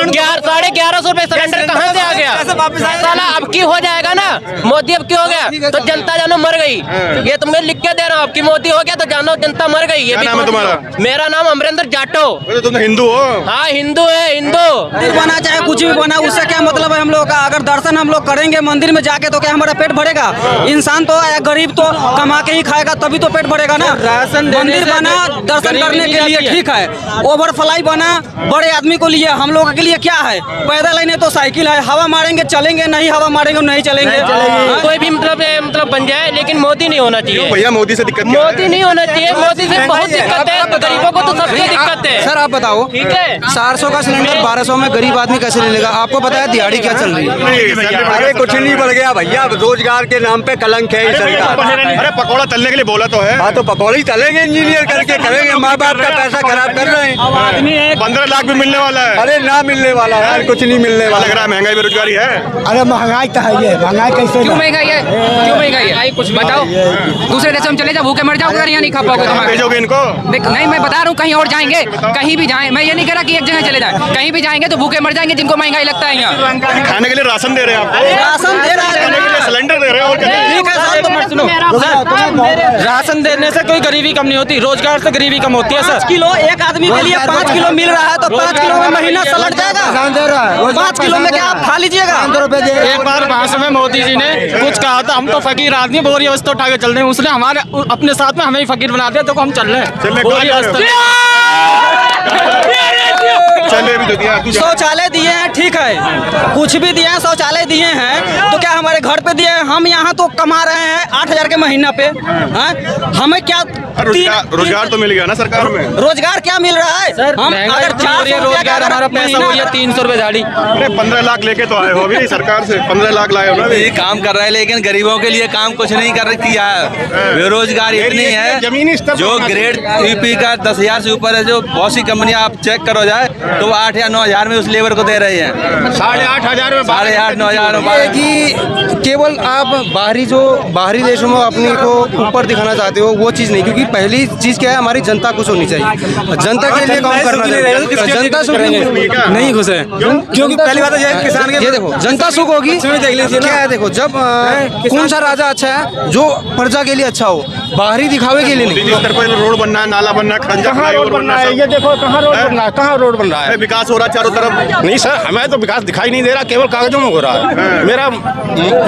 1150 रुपए सिलेंडर कहाँ से आ गया साला? अब की हो जाएगा ना मोदी, अब की हो गया तो जनता जानो मर गई। ये तो मैं लिख के दे रहा हूँ, आपकी मोदी हो गया तो जानो जनता मर गई। ये नाम है तुम्हारा? मेरा नाम अमरेंद्र जाटो। तुम हिंदू हो? हाँ हिंदू है, हिंदू बना चाहे कुछ भी बना, उससे क्या मतलब है हम लोग का? अगर दर्शन हम लोग करेंगे मंदिर में जाके तो क्या हमारा पेट भरेगा? इंसान तो गरीब तो कमा के ही खाएगा तभी तो पेट भरेगा ना। मंदिर बना दर्शन करने के लिए ठीक है, ओवरफ्लाई बना बड़े आदमी को लिए, हम लोगों के लिए क्या है? पैदल लेने तो साइकिल है, हवा मारेंगे चलेंगे, नहीं हवा मारेंगे नहीं चलेंगे। कोई भी मतलब बन जाए लेकिन मोदी नहीं होना चाहिए। भैया मोदी से दिक्कत? मोदी नहीं होना चाहिए, मोदी से बहुत दिक्कत है, गरीबों को तो सबसे दिक्कत है। सर आप बताओ, ठीक है 400 का सिलेंडर 1200 में गरीब आदमी कैसे ले लेगा? आपको पता है दिहाड़ी क्या चल रही है? अरे कुछ नहीं बढ़ गया भैया, रोजगार के नाम पे कलंक है सरकार। अरे पकौड़ा तलने के लिए बोला तो है। हाँ तो पकौड़े ही तलेंगे, इंजीनियर करके करेंगे, माँ बाप का पैसा खराब कर रहे हैं। 15 लाख भी मिलने वाला है। अरे ना मिलने वाला है, कुछ नहीं मिलने वाला। लग रहा है महंगाई बेरोजगारी है। अरे महंगाई तो है, ये महंगाई कैसे? क्यों महंगाई है? क्यों महंगाई है? कुछ बताओ। दूसरे देशों में चले जाओ, भूखे मर जाओ, अगर यहाँ नहीं खा पाओगे तो भेजोगे इनको? नहीं मैं बता रहा हूँ, कहीं और जाएंगे, कहीं भी जाएं। मैं ये नहीं कह रहा कि एक जगह चले जाए, कहीं भी जाएंगे तो भूखे मर जाएंगे जिनको महंगाई लगता है। यहाँ खाने के लिए राशन दे रहे हैं आपको? राशन दे रहा है, खाने के लिए सिलेंडर दे रहे हैं और क्या? ठीक है सर, तो सुनो, राशन देने से कोई गरीबी कम नहीं होती, रोजगार से गरीबी कम होती है। 5 किलो एक आदमी के लिए 5 किलो मिल रहा है तो 5 किलो में महीना सलट जाएगा। 5 किलो में क्या आप खा लीजिएगा? एक बार भाषण में मोदी जी ने कुछ कहा था, हम तो फकीर आदमी बोरी अवस्था उठा के चल रहे हैं, उसने हमारे अपने साथ में हमें ही फकीर बना दिया, तो हम चल रहे हैं बोरी अवस्था। चले भी तो दिया। शौचालय दिए हैं ठीक है, कुछ भी दिए हैं, शौचालय दिए हैं तो क्या हमारे घर पे दिए हैं? हम यहाँ तो कमा रहे हैं 8000 के महीना पे, हमें क्या रोजगार तो मिल गया ना सरकार में? रोजगार क्या मिल रहा है? हम अगर 400 रोजगार हमारा पैसा हो गया 300 रुपए दिहाड़ी। अरे 15 लाख लेके तो आए हो अभी सरकार से, 15 लाख लाए हो ना? ये काम कर रहे हैं लेकिन गरीबों के लिए काम कुछ नहीं कर किया है। बेरोजगारी इतनी है, जमीनी स्तर जो ग्रेड यूपी का 10,000 से ऊपर है, जो बहुत सी कंपनियां आप चेक करो जाए तो 8 या 9 हजार में उस लेबर को दे रहे हैं। 8,500 में 8,500 9,000 कि केवल आप बाहरी देशों में अपने को ऊपर दिखाना चाहते हो, वो चीज़ नहीं। क्योंकि पहली चीज़ क्या है, हमारी जनता खुश होनी चाहिए, जनता के लिए काम करना चाहिए। जनता सुख नहीं खुश है, क्योंकि पहली बात है किसान के, ये देखो जनता सुख होगी क्या है? देखो जब कौन सा राजा अच्छा है जो प्रजा के लिए अच्छा हो, बाहरी दिखावे के लिए नहीं। रोड बनना है, नाला बनना है, कहाँ रोड बन रहा है? ये देखो कहाँ रोड बन रहा है, कहाँ रोड बन रहा है? विकास हो रहा है चारों तरफ। नहीं सर, हमें तो विकास दिखाई नहीं दे रहा, केवल कागजों में हो रहा है। मेरा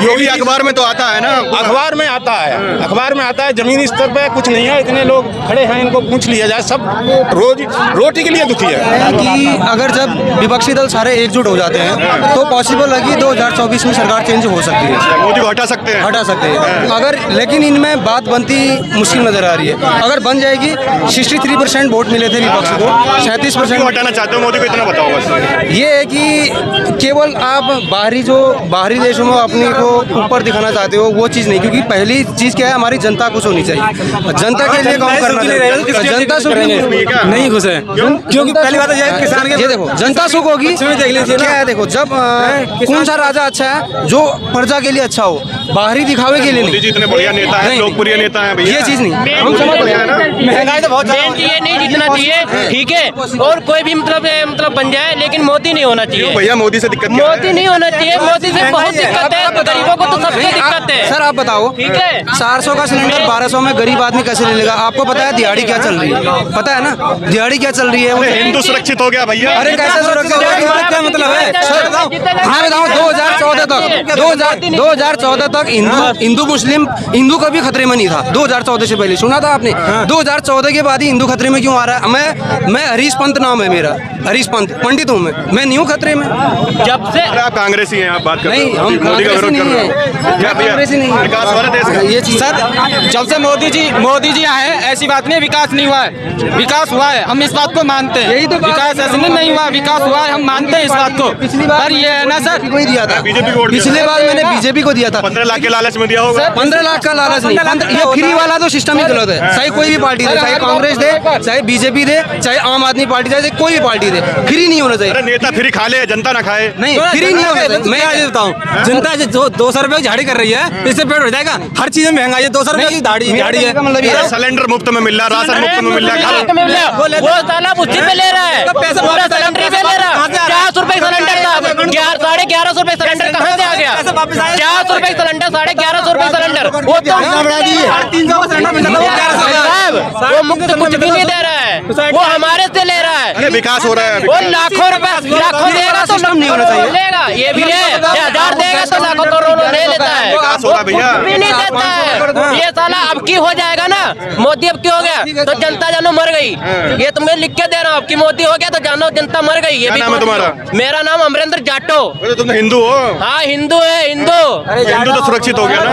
योगी अखबार में तो आता है ना? अखबार में आता है, अखबार में आता है, जमीनी स्तर पे कुछ नहीं है। इतने लोग खड़े हैं, इनको पूछ लिया जाए, सब रोज रोटी के लिए दुखी है। कि अगर जब विपक्षी दल सारे एकजुट हो जाते हैं तो पॉसिबल है कि 2024 में सरकार चेंज हो सकती है, मोदी को हटा सकते हैं। अगर, लेकिन इनमें बात बनती मुश्किल नजर आ रही है। अगर बन जाएगी, 63% वोट मिले थे विपक्ष को, 37% हटाना चाहते हो मोदी को, इतना बताओ बस। ये है कि केवल आप बाहरी देशों में अपने को ऊपर दिखाना चाहते हो, वो चीज़ नहीं। क्योंकि पहली चीज़ क्या है, हमारी जनता खुश होनी चाहिए, जनता के लिए काम करना चाहिए। जनता सुख नहीं खुश है, क्योंकि पहली बात है किसान के, ये देखो जनता सुख होगी क्या है? देखो जब कौन सा राजा अच्छा है जो प्रजा के लिए अच्छा हो, बाहरी दिखावे के लिए नहीं। इतने बढ़िया नेता है, लोकप्रिय नेता है भैया, ये चीज़ नहीं। महंगाई तो बहुत ये नहीं जितना चाहिए, ठीक है। और कोई भी मतलब बन जाए लेकिन मोदी नहीं होना चाहिए। भैया मोदी से दिक्कत? मोदी नहीं होना चाहिए, मोदी से बहुत दिक्कत है, गरीबों को तो सबसे दिक्कत है। सर आप बताओ, ठीक है 400 का सिलेंडर 1200 में गरीब आदमी कैसे ले लेगा? आपको पता है दिहाड़ी क्या चल रही है? पता है ना दिहाड़ी क्या चल रही है? वो हिंदू सुरक्षित हो गया भैया? अरे कैसे सुरक्षित हो गया, क्या मतलब है सर? हाँ बताओ, 2014 तक हिंदू मुस्लिम हिंदू कभी खतरे में नहीं था। 2014 से पहले सुना था आपने? 2014 के बाद ही हिंदू खतरे में क्यों आ रहा है? मैं हरीश पंत नाम है मेरा, हरीश पंत, पंडित हूँ मैं नहीं हूँ खतरे में। जब से आप कांग्रेसी हैं, आप बात कर नहीं, हम कांग्रेसी नहीं है, कांग्रेसी नहीं है। विकास वाला देश है ये चीज सर, जब से मोदी जी आए हैं, ऐसी बात नहीं विकास नहीं हुआ है, विकास हुआ है, हम इस बात को मानते हैं। यही तो विकास ऐसे नहीं हुआ, विकास हुआ है, हम मानते हैं इस बात को। पर ये है ना सर, कोई दिया था बीजेपी को, पिछले बार मैंने बीजेपी को दिया था। 15 लाख के लालच में दिया होगा। 15 लाख का लालच नहीं, ये फ्री वाला तो सिस्टम ही गलत है। चाहे कोई भी पार्टी दे, चाहे कांग्रेस दे, चाहे बीजेपी दे, चाहे आम आदमी पार्टी, चाहे कोई भी पार्टी दे, फ्री नहीं होना चाहिए। नेता फ्री खा ले, जनता ना खाए। नहीं, फ्री नहीं होना चाहिए। मैं आज बताऊँ, जनता जो 200 रुपए की झाड़ी कर रही है, इससे पेट हो जाएगा। हर चीज में महंगाई है, 200 रुपए की झाड़ी है, मतलब सिलेंडर मुफ्त में मिल रहा, राशन मुफ्त में मिल रहा, वो साला उसी पे ले रहा है, पूरा सिलेंडर पे ले रहा है। 400 रुपए 1100 रुपए सिलेंडर कहाँ से आ गया? 400 रुपए सिलेंडर, 1150 रुपए सिलेंडर। वो तो वो मुफ्त कुछ भी नहीं दे रहा है, वो हमारे से ले रहा है। अरे विकास हो रहा है, वो लाखों रुपए लाखों देगा तो नहीं होना चाहिए, लेगा ये भी है, 1000 देगा तो लाखों करोड़ों ले लेता है, विकास हो रहा है भैया, कुछ भी नहीं देता है। ये साला अब की हो जाएगा ना, मोदी अब की हो गया तो जनता जानो मर गई। ये तुम्हें लिख के दे रहा हूँ, अब की मोदी हो गया तो जानो जनता मर गई। ये क्या भी नाम है तुम्हारा? मेरा नाम अमरेंद्र जाटो। तो तुम हिंदू हो? हाँ हिंदू है, हिंदू। हिंदू तो सुरक्षित हो गया ना?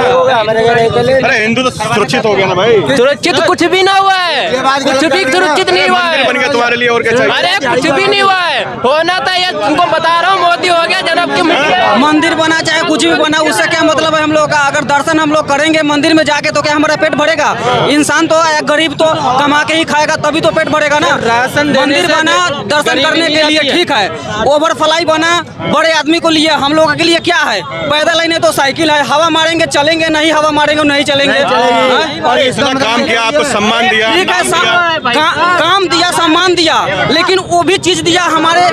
अरे हिंदू तो सुरक्षित हो गया ना भाई? सुरक्षित कुछ भी ना हुआ है, कुछ भी सुरक्षित नहीं हुआ है। बन गया तुम्हारे लिए, और क्या चाहिए? अरे कुछ भी नहीं हुआ है, होना था ये तुमको बता रहा हूँ, मोदी हो गया जनब की मंदिर बना चाहे कुछ भी बना, उससे क्या मतलब है हम लोग का? अगर दर्शन हम लोग करेंगे मंदिर में जाके तो क्या हमारा पेट भरेगा? इंसान तो गरीब तो कमा के ही खाएगा तभी तो पेट भरेगा ना। मंदिर बना दर्शन करने के लिए ठीक है, ओवरफ्लाई बना बड़े आदमी को लिए, हम लोगों के लिए क्या है? पैदल ही नहीं तो साइकिल है, हवा मारेंगे चलेंगे, नहीं हवा मारेंगे नहीं चलेंगे। इतना काम किया, आपको सम्मान दिया, ठीक है, काम दिया, सम्मान दिया, लेकिन वो भी चीज दिया हमारे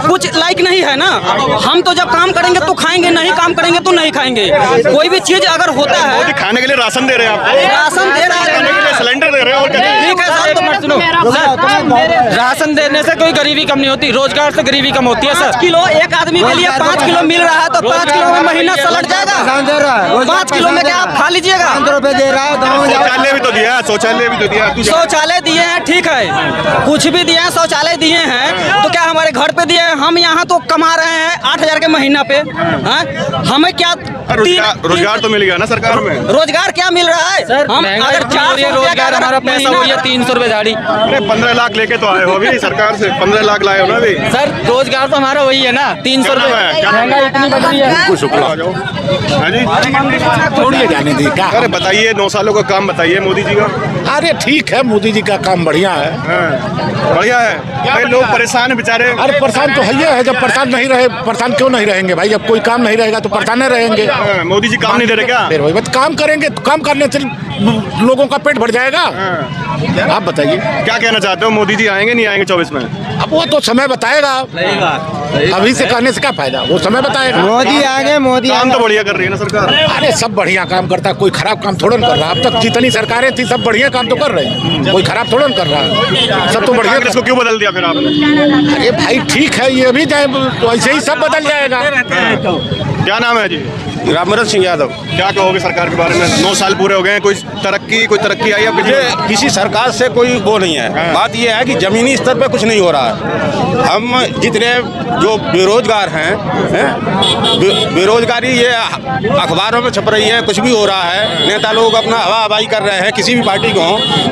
कुछ लाइक नहीं है ना। हम तो जब काम करेंगे तो खाएंगे, नहीं काम करेंगे तो नहीं खाएंगे। कोई भी चीज अगर होता है, मोदी खाने के लिए राशन दे रहे हैं आपको, राशन दे रहा है, सिलेंडर दे रहे हैं, और क्या चाहिए? ठीक है सर, तो सुनो, राशन देने से कोई गरीबी कम नहीं होती, रोजगार से गरीबी कम होती है सर। 5 किलो एक आदमी के लिए 5 किलो मिल रहा है तो 5 किलो में महीना सलट जाएगा। 5 किलो में क्या आप खा लीजिएगा? शौचालय भी तो दिया, शौचालय भी तो दिया। शौचालय दिए हैं, ठीक है, कुछ भी दिए हैं, शौचालय दिए हैं, तो क्या हमारे घर पे दिए हैं? हम यहाँ तो कमा रहे हैं 8000 के महीना पे, हमें क्या रोजगार तो मिल गया ना सरकार में? रोजगार क्या मिल रहा है? हम अगर 400 रोजगार हमारा पैसा हो गया 300 रुपए दाढ़ी। अरे 15 लाख लेके तो आए हो अभी सरकार से, 15 लाख लाए हो ना अभी? सर रोजगार तो हमारा वही है ना, 300 रुपए। महंगाई इतनी बढ़ रही है। बिल्कुल शुक्ला। हाँ जी, छोड़िए जाने दी क्या? अरे बताइए 9 सालों का काम बताइए मोदी जी का। अरे ठीक है, मोदी जी का काम बढ़िया है। बढ़िया है भाई, लोग परेशान है बेचारे। अरे परेशान तो है, जब परेशान नहीं रहे, परेशान क्यों नहीं रहेंगे भाई? जब कोई काम नहीं रहेगा तो परेशान रहेंगे। मोदी जी काम नहीं दे रहे क्या? फिर वही बात, काम करेंगे तो काम करने से लोगों का पेट भर जाएगा। आप बताइए क्या कहना चाहते हो, मोदी जी आएंगे नहीं आएंगे 24 में? अब वो तो समय बताएगा, अभी से कहने से क्या फायदा, वो समय बताएगा। मोदी आगे, मोदी काम तो बढ़िया कर रही है ना सरकार? अरे सब बढ़िया काम करता है, कोई खराब काम थोड़ा न कर रहा। अब तक जितनी सरकारें थी सब बढ़िया काम तो कर रहे हैं, कोई खराब थोड़ा न कर रहा, सब तो बढ़िया। इसको क्यों बदल दिया फिर आपने? अरे भाई ठीक है, ये भी जाए तो ऐसे ही सब बदल जाएगा। क्या नाम है जी? रामरथ सिंह यादव। क्या कहोगे सरकार के बारे में? 9 साल पूरे हो गए हैं, कोई तरक्की आई है? ये किसी सरकार से कोई वो नहीं है। बात ये है कि जमीनी स्तर पे कुछ नहीं हो रहा है। हम जितने जो बेरोजगार हैं, बेरोजगारी ये अखबारों में छप रही है, कुछ भी हो रहा है, नेता लोग अपना हवा हवाई कर रहे हैं किसी भी पार्टी को,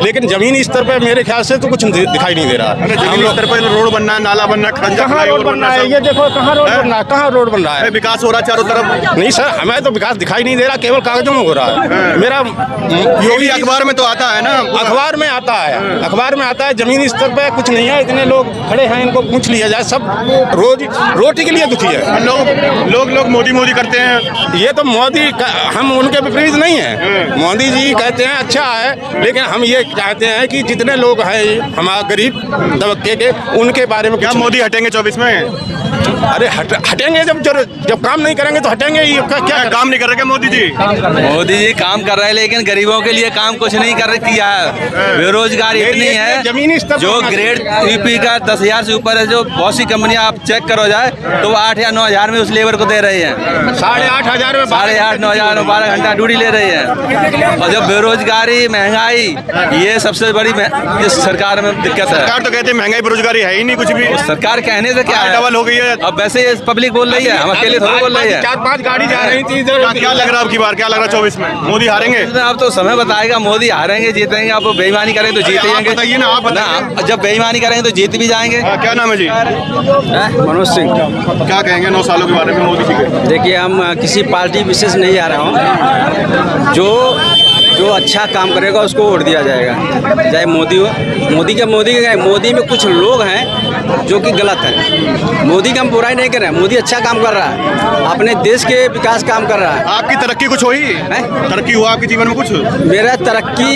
लेकिन जमीनी स्तर पे मेरे ख्याल से तो कुछ दिखाई नहीं दे रहा। जमीनी स्तर पर रोड बनना है, नाला बनना है, कहाँ रोड बन रहा है? ये देखो कहाँ रोड बन रहा है, कहाँ रोड बन रहा है? विकास हो रहा है चारों तरफ? नहीं सर, हमें तो विकास दिखाई नहीं दे रहा, केवल कागजों में हो रहा है। मेरा योगी अखबार में तो आता है ना? अखबार में आता है, अखबार में आता है, जमीनी स्तर पे कुछ नहीं है। इतने लोग खड़े हैं, इनको पूछ लिया जाए, सब रोज रोटी के लिए दुखी है। लोग मोदी करते हैं। ये तो मोदी हम उनके विपरीत नहीं है, मोदी जी कहते हैं अच्छा है, लेकिन हम ये चाहते हैं कि जितने लोग हैं हमारे गरीब तबके के, उनके बारे में क्या मोदी हटेंगे 24 में? अरे हटेंगे, जब काम नहीं करेंगे तो हटेंगे ही। क्या काम नहीं कर रहे क्या मोदी जी? मोदी जी काम कर रहे हैं, लेकिन गरीबों के लिए काम कुछ नहीं कर किया है। बेरोजगारी इतनी है, जमीनी स्तर जो ग्रेड यूपी का 10,000 से ऊपर है, जो बहुत सी कंपनियां आप चेक करो जाए तो 8 या 9 हज़ार में उस लेबर को दे रही है। 8,500 में 8,500-9 हज़ार में 12 घंटा ड्यूटी ले रही है। और जब बेरोजगारी, महंगाई, ये सबसे बड़ी इस सरकार में दिक्कत है। सरकार तो कहते हैं महंगाई बेरोजगारी है ही नहीं कुछ भी। सरकार कहने से क्या है, डबल हो गई है। अब वैसे पब्लिक बोल रही है, हम अकेले थोड़ा बोल रही है। 4-5 गाड़ी जा रही थी इधर। क्या लग रहा है अब की बार, क्या लग रहा है 24 में मोदी हारेंगे? अब तो समय बताएगा, मोदी हारेंगे जीतेंगे। आप बेईमानी करेंगे तो जीत जाएंगे। बताइए ना, आप बताइए। जब बेईमानी करेंगे तो जीत भी जाएंगे। क्या नाम है जी? मनोज सिंह। क्या कहेंगे 9 सालों के बारे में मोदी जी के? देखिए, हम किसी पार्टी विशेष नहीं आ रहा हूँ, जो अच्छा काम करेगा उसको वोट दिया जाएगा, चाहे मोदी हो। मोदी में कुछ लोग हैं जो कि गलत है। मोदी का हम बुराई नहीं कर रहे हैं, मोदी अच्छा काम कर रहा है, अपने देश के विकास काम कर रहा है। आपकी तरक्की कुछ हुई? तरक्की हुआ आपके जीवन में कुछ? मेरा तरक्की